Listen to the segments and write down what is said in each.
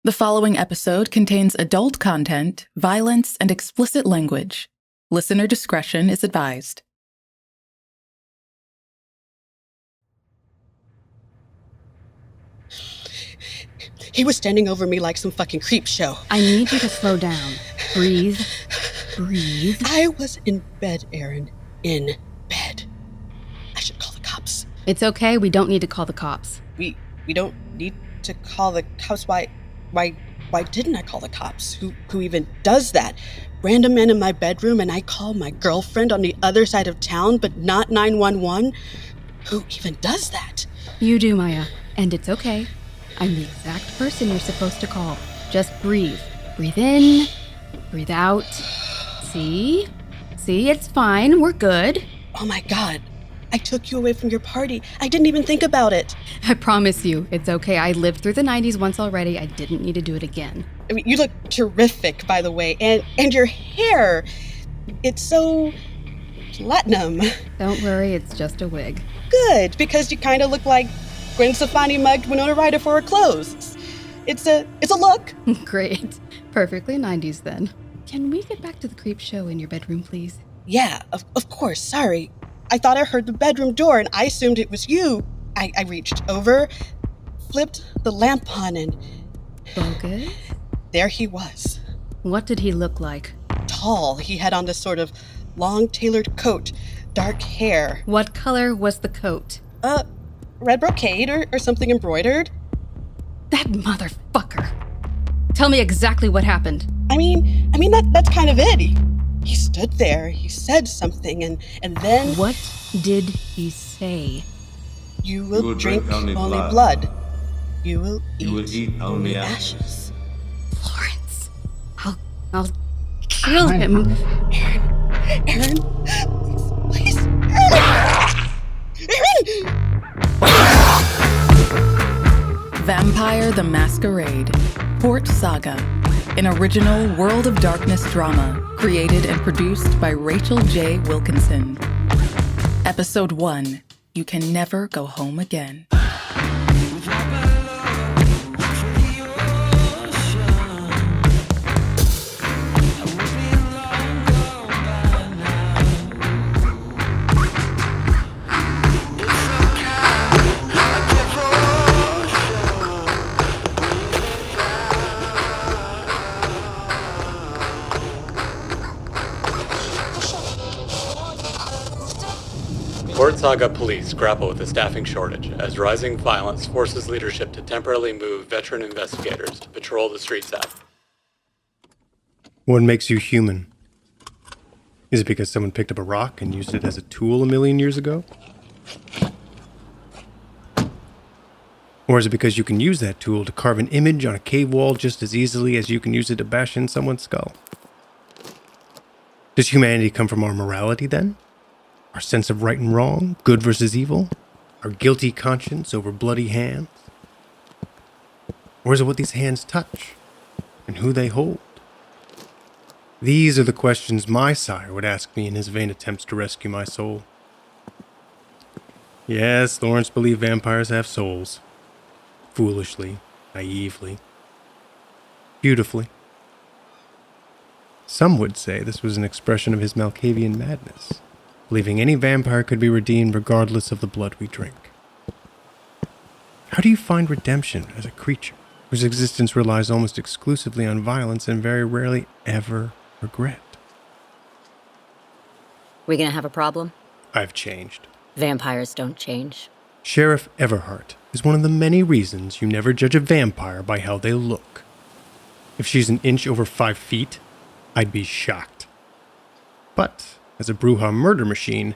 The following episode contains adult content, violence, and explicit language. Listener discretion is advised. He was standing over me like some fucking creep show. I need you to slow down. Breathe. Breathe. I was in bed, Aaron. In bed. I should call the cops. It's okay. We don't need to call the cops. We don't need to call the cops. Why didn't I call the cops? Who even does that? Random man in my bedroom and I call my girlfriend on the other side of town, but not 911? Who even does that? You do, Maya. And it's okay. I'm the exact person you're supposed to call. Just breathe. Breathe in. Breathe out. See? See, it's fine. We're good. Oh my God. I took you away from your party. I didn't even think about it. I promise you, it's okay. I lived through the 90s once already. I didn't need to do it again. I mean, you look terrific, by the way. And your hair, it's so platinum. Don't worry, it's just a wig. Good, because you kind of look like Gwen Stefani mugged Winona Ryder for her clothes. It's a look. Great. Perfectly 90s then. Can we get back to the creep show in your bedroom, please? Yeah, of course. Sorry. I thought I heard the bedroom door and I assumed it was you. I reached over, flipped the lamp on, and Focus. There he was. What did he look like? Tall. He had on this sort of long tailored coat, dark hair. What color was the coat? Red brocade or something embroidered. That motherfucker. Tell me exactly what happened. I mean that's kind of it. He stood there, he said something, and then... What did he say? You will drink only blood. You will eat only ashes. Florence. I'll kill him. Aaron, please. Aaron! Vampire the Masquerade, Port Saga, an original World of Darkness drama created and produced by Rachel J. Wilkinson. Episode 1, You Can Never Go Home Again. Port Saga police grapple with a staffing shortage as rising violence forces leadership to temporarily move veteran investigators to patrol the streets out. What makes you human? Is it because someone picked up a rock and used it as a tool a million years ago? Or is it because you can use that tool to carve an image on a cave wall just as easily as you can use it to bash in someone's skull? Does humanity come from our morality then? Our sense of right and wrong, good versus evil? Our guilty conscience over bloody hands? Or is it what these hands touch? And who they hold? These are the questions my sire would ask me in his vain attempts to rescue my soul. Yes, Lawrence believed vampires have souls. Foolishly, naively, beautifully. Some would say this was an expression of his Malkavian madness, believing any vampire could be redeemed regardless of the blood we drink. How do you find redemption as a creature whose existence relies almost exclusively on violence and very rarely ever regret? We gonna have a problem? I've changed. Vampires don't change. Sheriff Everhart is one of the many reasons you never judge a vampire by how they look. If she's an inch over 5 feet, I'd be shocked. But as a Brujah murder machine,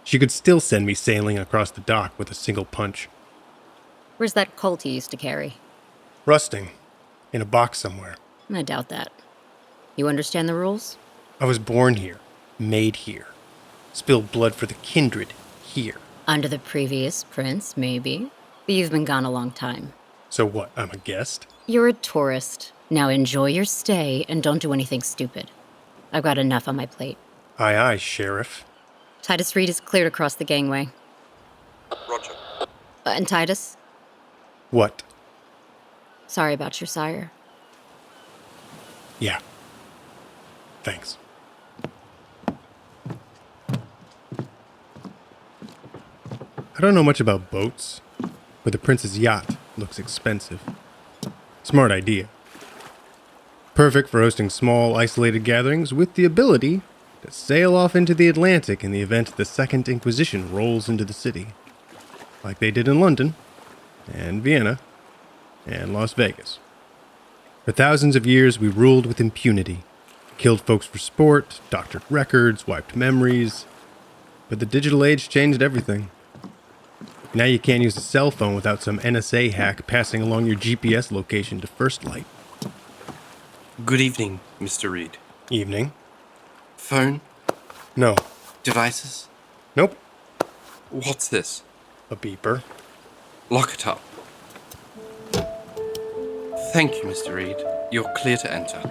she could still send me sailing across the dock with a single punch. Where's that Colt he used to carry? Rusting. In a box somewhere. I doubt that. You understand the rules? I was born here. Made here. Spilled blood for the kindred here. Under the previous prince, maybe. But you've been gone a long time. So what, I'm a guest? You're a tourist. Now enjoy your stay and don't do anything stupid. I've got enough on my plate. Aye, aye, Sheriff. Titus Reed is cleared across the gangway. Roger. And Titus? What? Sorry about your sire. Yeah. Thanks. I don't know much about boats, but the prince's yacht looks expensive. Smart idea. Perfect for hosting small, isolated gatherings with the ability to sail off into the Atlantic in the event the Second Inquisition rolls into the city, like they did in London, and Vienna, and Las Vegas. For thousands of years, we ruled with impunity, killed folks for sport, doctored records, wiped memories, but the digital age changed everything. Now you can't use a cell phone without some NSA hack passing along your GPS location to First Light. Good evening, Mr. Reed. Evening. Phone? No. Devices? Nope. What's this? A beeper. Lock it up. Thank you, Mr. Reed. You're clear to enter.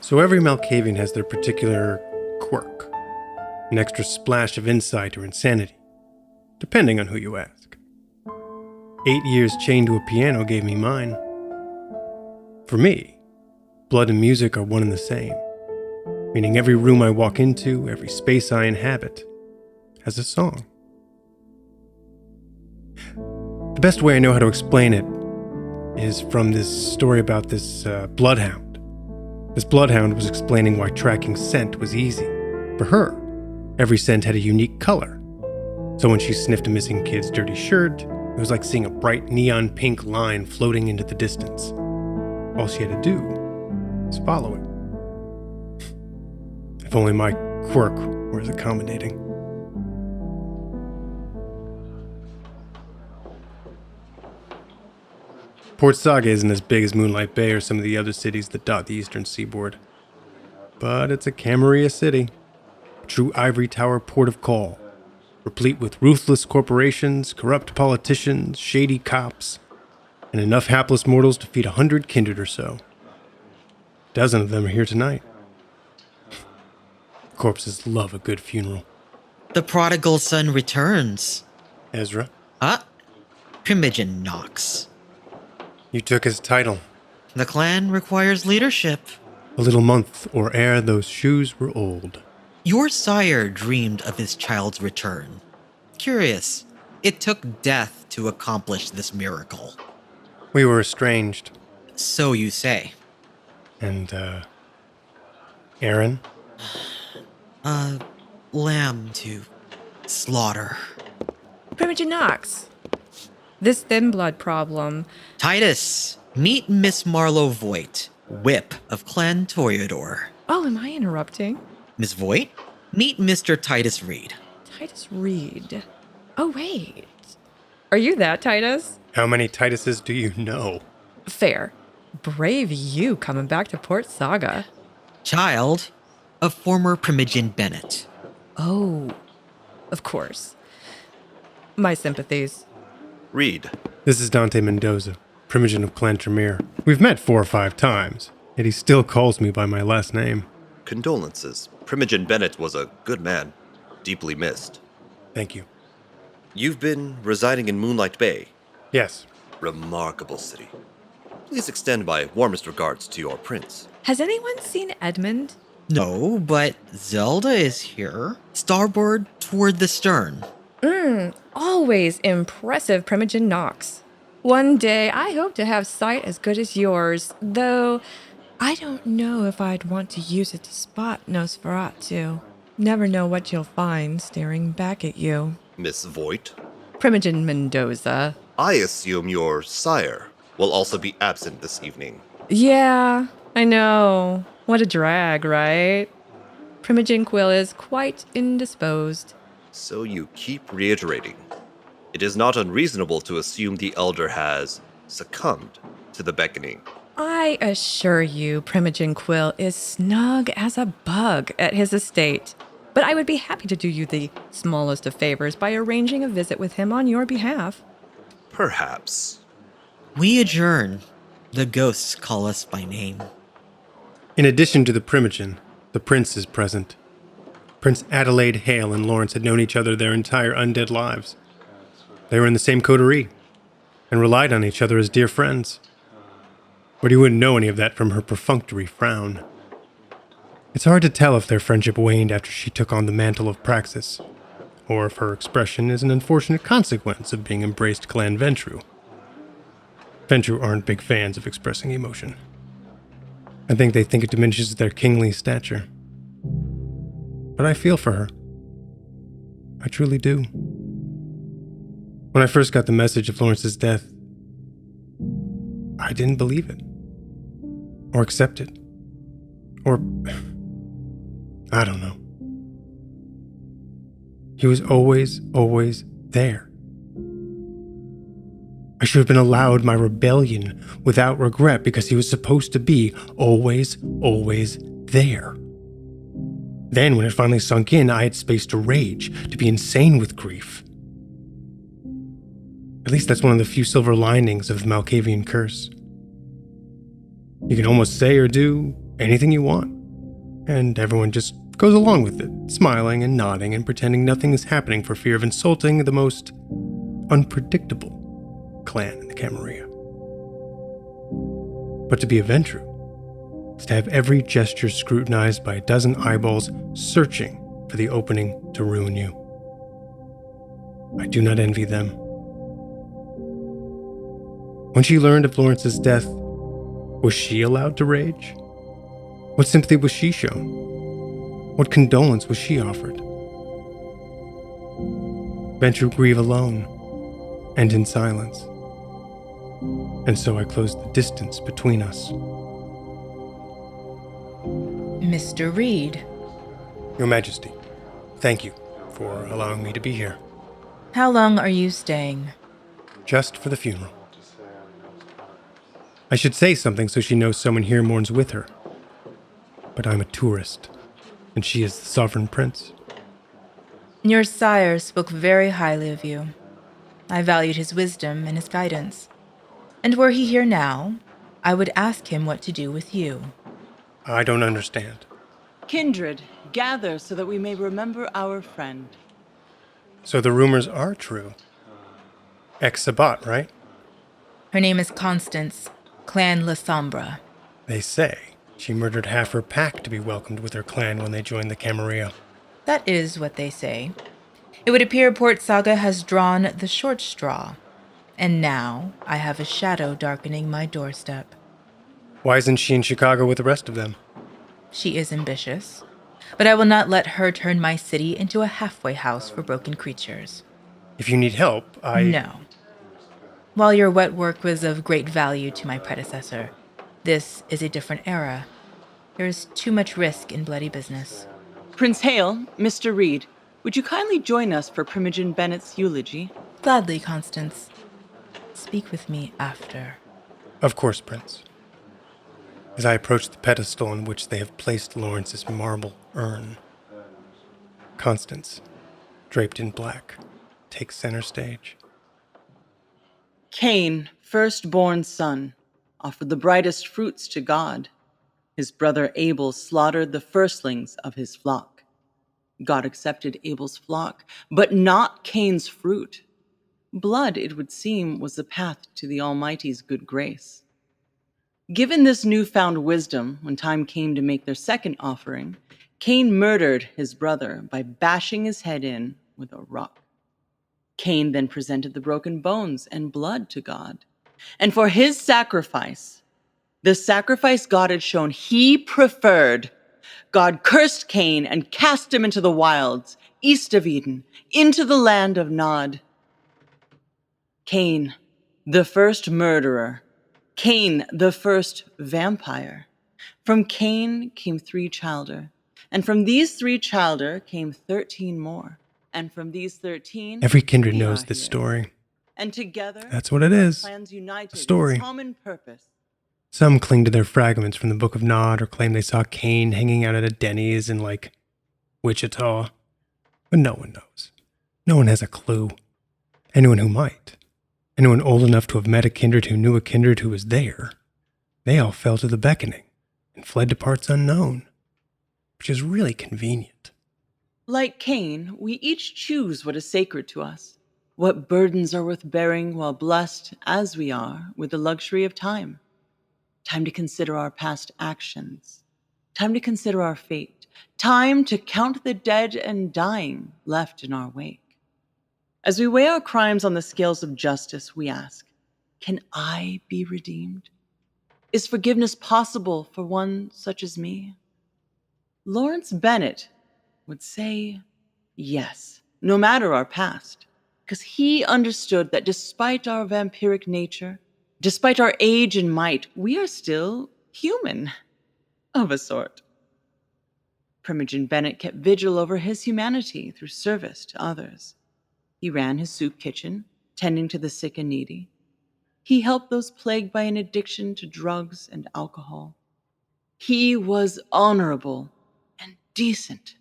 So every Malkavian has their particular quirk. An extra splash of insight or insanity, depending on who you ask. 8 years chained to a piano gave me mine. For me, blood and music are one and the same, meaning every room I walk into, every space I inhabit, has a song. The best way I know how to explain it is from this story about this bloodhound. This bloodhound was explaining why tracking scent was easy. For her, every scent had a unique color. So when she sniffed a missing kid's dirty shirt, it was like seeing a bright neon pink line floating into the distance. All she had to do was follow it. If only my quirk were as accommodating. Port Saga isn't as big as Moonlight Bay or some of the other cities that dot the eastern seaboard. But it's a Camarilla city. A true ivory tower port of call. Replete with ruthless corporations, corrupt politicians, shady cops, and enough hapless mortals to feed 100 kindred or so. A dozen of them are here tonight. Corpses love a good funeral. The prodigal son returns. Ezra, Primogen Knox. you took his title. The clan requires leadership. A little month or ere those shoes were old. Your sire dreamed of his child's return. Curious, it took death to accomplish this miracle. We were estranged. So you say. And, Aaron? Lamb to slaughter. Primogen Knox. This thin blood problem. Titus, meet Miss Marlowe Voigt, whip of Clan Toreador. Oh, am I interrupting? Miss Voigt, meet Mr. Titus Reed. Titus Reed. Oh, wait. Are you that Titus? How many Tituses do you know? Fair. Brave you coming back to Port Saga. Child of former Primogen Bennett. Oh, of course. My sympathies. Reed. This is Dante Mendoza, Primogen of Clan Tremere. We've met 4 or 5 times, yet he still calls me by my last name. Condolences. Primogen Bennett was a good man. Deeply missed. Thank you. You've been residing in Moonlight Bay. Yes. Remarkable city. Please extend my warmest regards to your prince. Has anyone seen Edmund? No, but Zelda is here. Starboard toward the stern. Always impressive Primogen Knox. One day I hope to have sight as good as yours, though I don't know if I'd want to use it to spot Nosferatu. Never know what you'll find staring back at you. Miss Voigt. Primogen Mendoza. I assume your sire will also be absent this evening. Yeah, I know. What a drag, right? Primogen Quill is quite indisposed. So you keep reiterating. It is not unreasonable to assume the elder has succumbed to the beckoning. I assure you, Primogen Quill is snug as a bug at his estate. But I would be happy to do you the smallest of favors by arranging a visit with him on your behalf. Perhaps. We adjourn. The ghosts call us by name. In addition to the Primogen, the prince is present. Prince Adelaide, Hale, and Lawrence had known each other their entire undead lives. They were in the same coterie and relied on each other as dear friends. but he wouldn't know any of that from her perfunctory frown. It's hard to tell if their friendship waned after she took on the mantle of Praxis, or if her expression is an unfortunate consequence of being embraced Clan Ventru. Ventru aren't big fans of expressing emotion. I think they think it diminishes their kingly stature. But I feel for her. I truly do. When I first got the message of Lawrence's death, I didn't believe it. Or accept it. Or... I don't know. He was always there. I should have been allowed my rebellion without regret because he was supposed to be always there. Then, when it finally sunk in, I had space to rage, to be insane with grief. At least that's one of the few silver linings of the Malkavian curse. You can almost say or do anything you want, and everyone just goes along with it, smiling and nodding and pretending nothing is happening for fear of insulting the most unpredictable clan in the Camarilla. But to be a Ventru is to have every gesture scrutinized by a dozen eyeballs searching for the opening to ruin you. I do not envy them. When she learned of Lawrence's death, was she allowed to rage? What sympathy was she shown? What condolence was she offered? Ventru grieve alone, and in silence. And so I closed the distance between us. Mr. Reed. Your Majesty, thank you for allowing me to be here. How long are you staying? Just for the funeral. I should say something so she knows someone here mourns with her. But I'm a tourist, and she is the sovereign prince. Your sire spoke very highly of you. I valued his wisdom and his guidance. And were he here now, I would ask him what to do with you. I don't understand. Kindred, gather so that we may remember our friend. So the rumors are true. Ex-Sabat, right? Her name is Constance, Clan La Sombra. They say she murdered half her pack to be welcomed with her clan when they joined the Camarilla. That is what they say. It would appear Port Saga has drawn the short straw. And now I have a shadow darkening my doorstep. Why isn't she in Chicago with the rest of them? She is ambitious, but I will not let her turn my city into a halfway house for broken creatures. If you need help, No. While your wet work was of great value to my predecessor, this is a different era. There is too much risk in bloody business. Prince Hale, Mr. Reed, would you kindly join us for Primogen Bennett's eulogy? Gladly, Constance. Speak with me after. Of course, Prince. As I approach the pedestal on which they have placed Lawrence's marble urn, Constance, draped in black, takes center stage. Cain, firstborn son, offered the brightest fruits to God. His brother Abel slaughtered the firstlings of his flock. God accepted Abel's flock, but not Cain's fruit. Blood, it would seem, was the path to the Almighty's good grace. Given this newfound wisdom, when time came to make their second offering, Cain murdered his brother by bashing his head in with a rock. Cain then presented the broken bones and blood to God. And for his sacrifice, the sacrifice God had shown he preferred, God cursed Cain and cast him into the wilds, east of Eden, into the land of Nod. Cain, the first murderer. Cain, the first vampire. From Cain came 3 childer, and from these 3 childer came 13 more. And from these 13, every kindred knows this story. And together, that's what it is. Plans united A story. in common purpose. Some cling to their fragments from the Book of Nod or claim they saw Cain hanging out at a Denny's in, Wichita. But no one knows. No one has a clue. Anyone who might. Anyone old enough to have met a kindred who knew a kindred who was there. They all fell to the beckoning and fled to parts unknown. Which is really convenient. Like Cain, we each choose what is sacred to us, what burdens are worth bearing while blessed, as we are, with the luxury of time. Time to consider our past actions. Time to consider our fate. Time to count the dead and dying left in our wake. As we weigh our crimes on the scales of justice, we ask, can I be redeemed? Is forgiveness possible for one such as me? Lawrence Bennett would say yes, no matter our past, because he understood that despite our vampiric nature, despite our age and might, we are still human, of a sort. Primogen Bennett kept vigil over his humanity through service to others. He ran his soup kitchen, tending to the sick and needy. He helped those plagued by an addiction to drugs and alcohol. He was honorable and decent,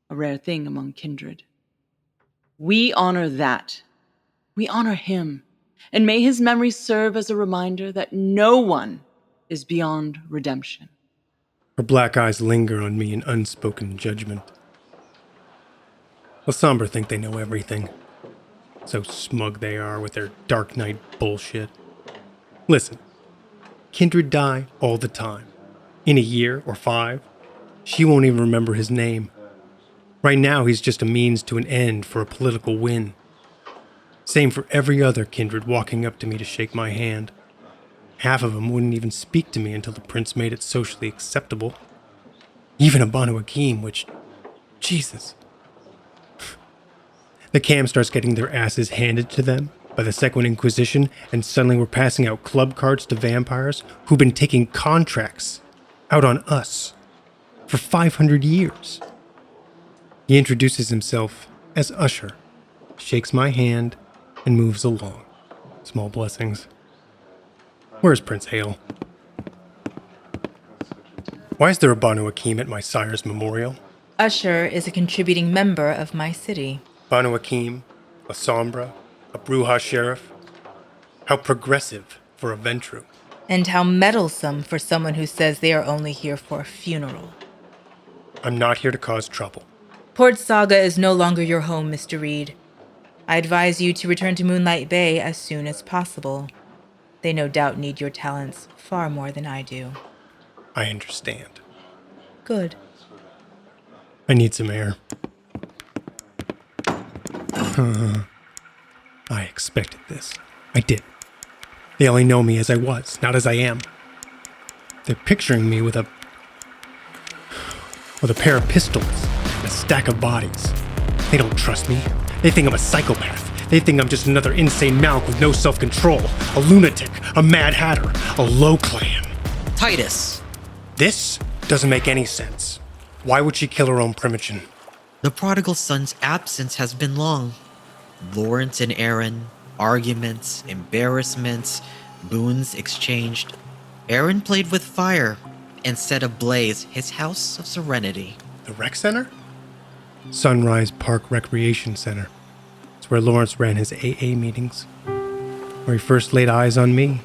a rare thing among kindred. We honor that. We honor him, and may his memory serve as a reminder that no one is beyond redemption. Her black eyes linger on me in unspoken judgment. The somber think they know everything. So smug they are with their Dark Knight bullshit. Listen, kindred die all the time. In a year or 5, she won't even remember his name. Right now, he's just a means to an end for a political win. Same for every other kindred walking up to me to shake my hand. Half of them wouldn't even speak to me until the prince made it socially acceptable. Even a Banu Hakim, which... Jesus. The cam starts getting their asses handed to them by the Second Inquisition, and suddenly we're passing out club cards to vampires who've been taking contracts out on us for 500 years. He introduces himself as Usher, shakes my hand, and moves along. Small blessings. Where's Prince Hale? Why is there a Banu Hakim at my sire's memorial? Usher is a contributing member of my city. Banu Hakim, a Sombra, a Bruja sheriff. How progressive for a Ventru. And how meddlesome for someone who says they are only here for a funeral. I'm not here to cause trouble. Port Saga is no longer your home, Mr. Reed. I advise you to return to Moonlight Bay as soon as possible. They no doubt need your talents far more than I do. I understand. Good. I need some air. I expected this. I did. They only know me as I was, not as I am. They're picturing me with a pair of pistols and a stack of bodies. They don't trust me. They think I'm a psychopath. They think I'm just another insane Malk with no self-control, a lunatic, a mad hatter, a low clan. Titus! This doesn't make any sense. Why would she kill her own Primogen? The prodigal son's absence has been long. Lawrence and Aaron, arguments, embarrassments, boons exchanged. Aaron played with fire and set ablaze his house of serenity. The rec center? Sunrise Park Recreation Center. It's where Lawrence ran his AA meetings. Where he first laid eyes on me.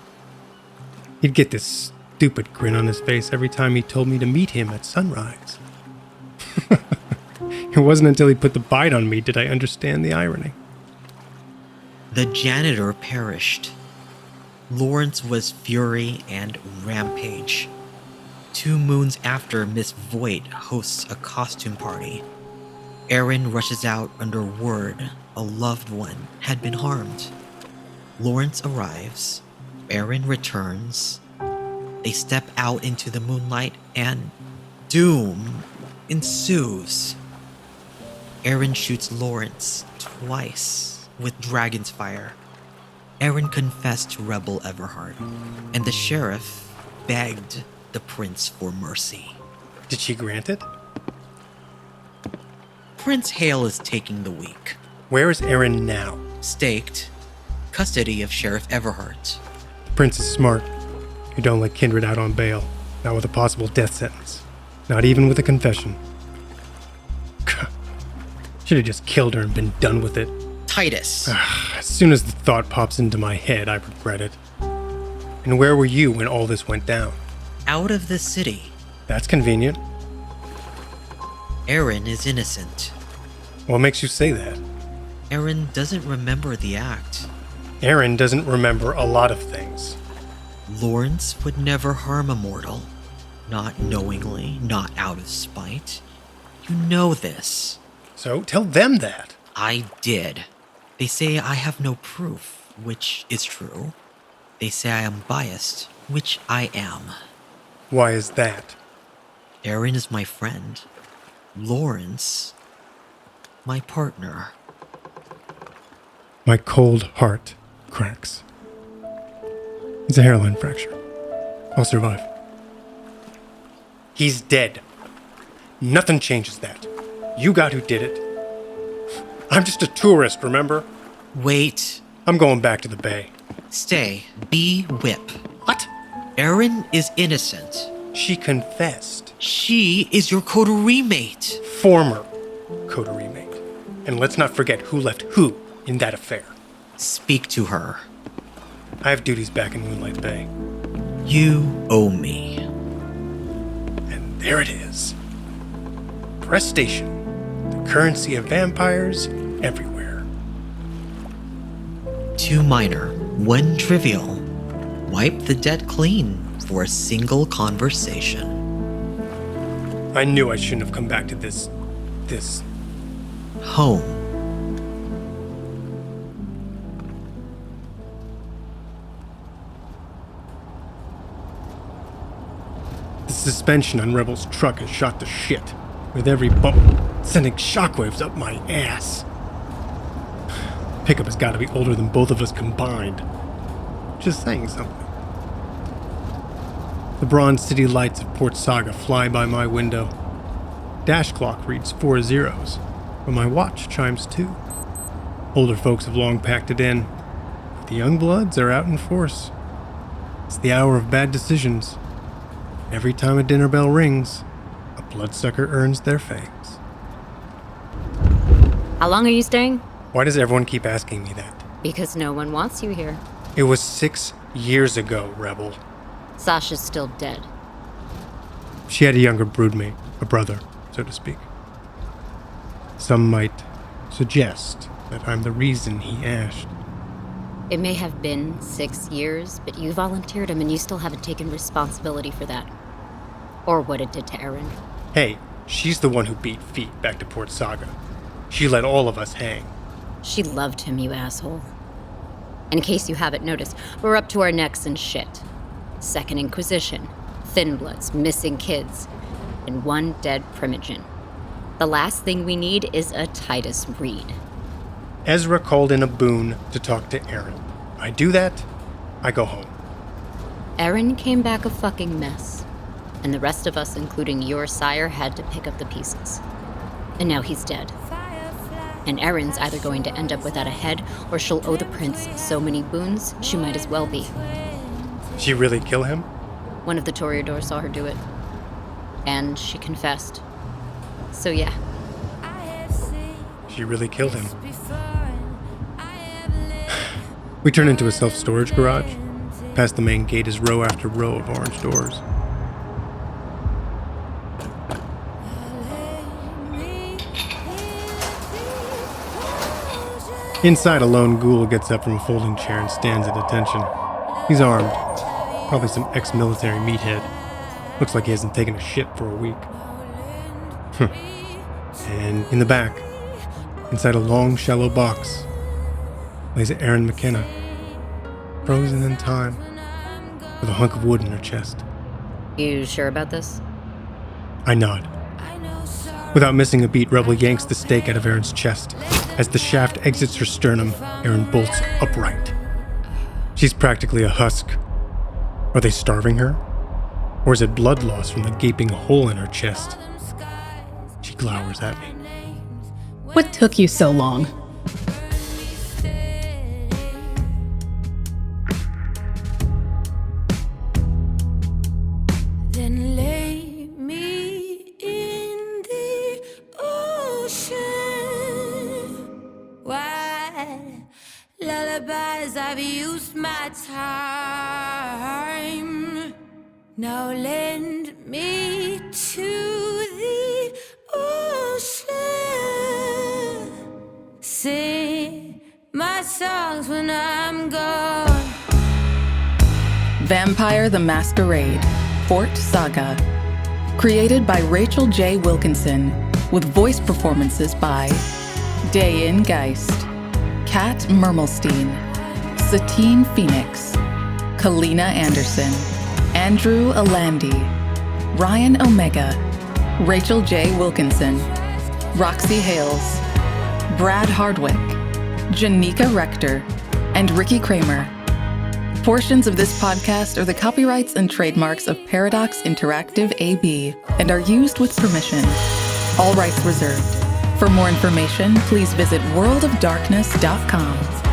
He'd get this stupid grin on his face every time he told me to meet him at sunrise. It wasn't until he put the bite on me did I understand the irony. The janitor perished. Lawrence was fury and rampage. 2 moons after Miss Voight hosts a costume party, Aaron rushes out under word a loved one had been harmed. Lawrence arrives. Aaron returns. They step out into the moonlight and doom ensues. Aaron shoots Lawrence twice with dragon's fire. Aaron confessed to Rebel Everhart, and the sheriff begged the prince for mercy. Did she grant it? Prince Hale is taking the week. Where is Aaron now? Staked. Custody of Sheriff Everhart. The prince is smart. You don't let kindred out on bail. Not with a possible death sentence. Not even with a confession. Should have just killed her and been done with it. Titus. As soon as the thought pops into my head, I regret it. And where were you when all this went down? Out of the city. That's convenient. Aaron is innocent. What makes you say that? Aaron doesn't remember the act. Aaron doesn't remember a lot of things. Lawrence would never harm a mortal. Not knowingly, not out of spite. You know this. So tell them that. I did. They say I have no proof, which is true. They say I am biased, which I am. Why is that? Aaron is my friend. Lawrence, my partner. My cold heart cracks. It's a hairline fracture. I'll survive. He's dead. Nothing changes that. You got who did it. I'm just a tourist, remember? Wait. I'm going back to the bay. Stay. Be whip. What? Erin is innocent. She confessed. She is your coterie mate. Former coterie mate. And let's not forget who left who in that affair. Speak to her. I have duties back in Moonlight Bay. You owe me. And there it is. Press station. The currency of vampires everywhere. 2 minor, 1 trivial. Wipe the debt clean for a single conversation. I knew I shouldn't have come back to this home. The suspension on Rebel's truck has shot to shit, with every bump sending shockwaves up my ass. Pickup has got to be older than both of us combined. Just saying something. The bronze city lights of Port Saga fly by my window. Dash clock reads 4 zeros, but my watch chimes 2. Older folks have long packed it in. The young bloods are out in force. It's the hour of bad decisions. Every time a dinner bell rings, a bloodsucker earns their fangs. How long are you staying? Why does everyone keep asking me that? Because no one wants you here. It was 6 years ago, Rebel. Sasha's still dead. She had a younger broodmate, a brother, so to speak. Some might suggest that I'm the reason he ashed. It may have been 6 years, but you volunteered him and you still haven't taken responsibility for that. Or what it did to Erin. Hey, she's the one who beat feet back to Port Saga. She let all of us hang. She loved him, you asshole. In case you haven't noticed, we're up to our necks in shit. Second Inquisition, Thin Bloods, missing kids, and 1 dead primogen. The last thing we need is a Titus Reed. Ezra called in a boon to talk to Erin. I do that, I go home. Erin came back a fucking mess. And the rest of us, including your sire, had to pick up the pieces. And now he's dead. And Erin's either going to end up without a head, or she'll owe the prince so many boons, she might as well be. She really kill him? One of the Toreadors saw her do it. And she confessed. So yeah. She really killed him. We turn into a self-storage garage. Past the main gate is row after row of orange doors. Inside, a lone ghoul gets up from a folding chair and stands at attention. He's armed. Probably some ex-military meathead. Looks like he hasn't taken a shit for a week. And in the back, inside a long, shallow box, lays Erin McKenna, frozen in time, with a hunk of wood in her chest. You sure about this? I nod. Without missing a beat, Rebel yanks the stake out of Erin's chest. As the shaft exits her sternum, Erin bolts upright. She's practically a husk. Are they starving her? Or is it blood loss from the gaping hole in her chest? She glowers at me. What took you so long? Then lay me in the ocean. Why lullabies? I've used my time. Now lend me to the ocean. Sing my songs when I'm gone. Vampire the Masquerade, Port Saga. Created by Rachel J. Wilkinson, with voice performances by Dain Geist, Kat Mermelstein, Satine Phoenix, Callina Anderson, Andrew Alandy, Ryan Omega, Rachel J. Wilkinson, Roxy Hales, Brad Hardwicke, Janeka Rector, and Ricky Kramer. Portions of this podcast are the copyrights and trademarks of Paradox Interactive AB and are used with permission. All rights reserved. For more information, please visit worldofdarkness.com.